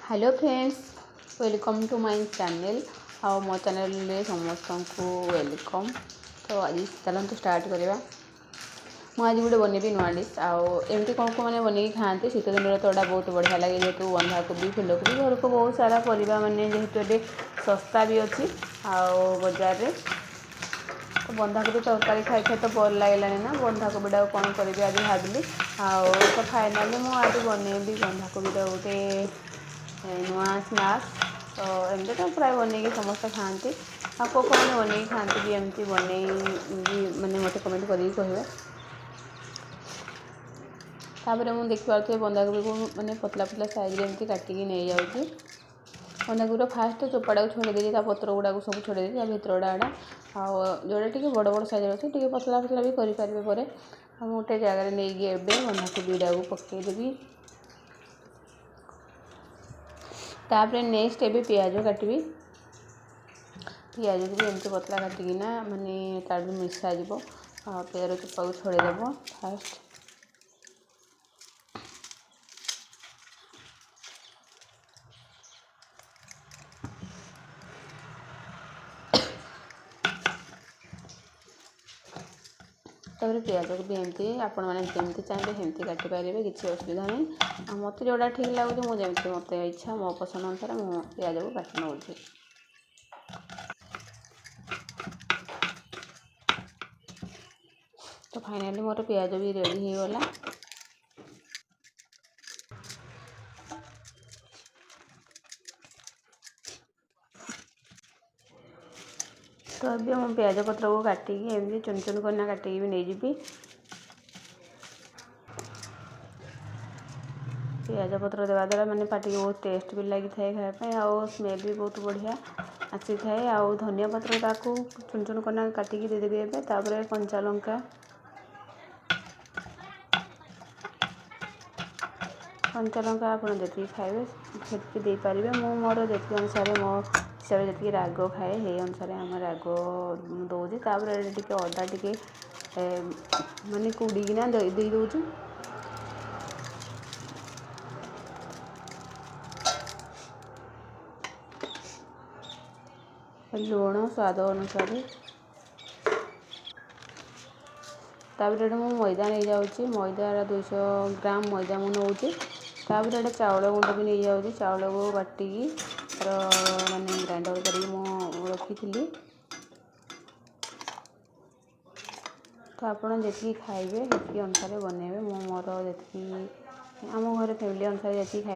Hello friends, welcome to my channel. आओ मो channel रे समस्त को वेलकम। तो आज चलते स्टार्ट करवा। मुझे गोटे बनैबी नुआ डिश आमती कौन को मैंने बनई खाते शीत दिन तो बहुत बढ़िया लगे जेहतु बंधाकोबी फुलकोबी घर को बहुत सारा परिवा मैंने जेहतु ये सस्ता भी अच्छी बाजार में तो बंधाकोबी तरकारी खाई खाई तो बोर लगे ना बंधाकोबी टाक कौन करी आज भाविली तो फाइनाली मुझे बनैबी बंधाकोबी गोटे नुआ स्नाक्स। तो एमती तो प्राय बनई समस्त खाती आपको मैंने बनई खाती भी एमती बनई मैंने मत कमेंट कर कहे। तापर मुझे देखिए बंधाकोबी को मैंने पतला पतला साइज एमती काटिकी नहीं जाऊँगी। बंधाकोबी फास्ट चोपाटा को छोड़देली पत्र गुड़ाक सब छोड़देली भितर गुड़ा जोड़ा टी बड़ बड़ साइज अच्छे टी पतला पतला भी करेंगे। गोटे जगार नहीं बंधाकोबी गुड़ा पकईदेवी। तापर नेक्स्ट एबे पियाज काटबी। पियाज को भी एमती पतला काटिकिना माने तार मिसा जीवो पियाज चोपा को छोड़देव फास्ट। तापर पियाज को भी एमती आपण मैंने जमी चाहिए सेमती काटी पारे किसी असुविधा नहीं। मत जोड़ा ठीक लगुच मुझे मत इच्छा मो पसंद अनुसार मु पियाज को काटि नौ। तो फाइनाली मोर पियाज भी रेडी हो गला। तो अभी हम प्याज पत्र को काटिकी एमती चुन चुन करना काटिकी भी नहीं जी। पियाज पत्र देवा द्वारा मैंने पाटी बहुत टेस्ट भी लगी था खायापी स्मेल भी बहुत बढ़िया आसी थाए। धनिया पत्र ताकू चुन चुन करना काटिकी देदेवी एबे। तापर कंचा लंका आप जी खाए से दे पारे मु मोर जी अनुसार मो हिसाब से जी राग खाए से अनुसार आम राग दौर। तापर टे अदा टे मानने कुड़ीना दे दूँ लुण स्वाद अनुसार। तापर ये मुझे मैदा नहीं जाऊँगी मैदा 200 ग्राम मैदा मुझे नौची। तापर ये चाउल गुंड भी नहीं जाऊँगी चाउल को बाटिकी माने ग्राइंडर कर रखी थी। तो आपड़ जी खाइबे जी अनुसार बनइबे मो मोर जी आम घर फैमिली अनुसार जी खाए।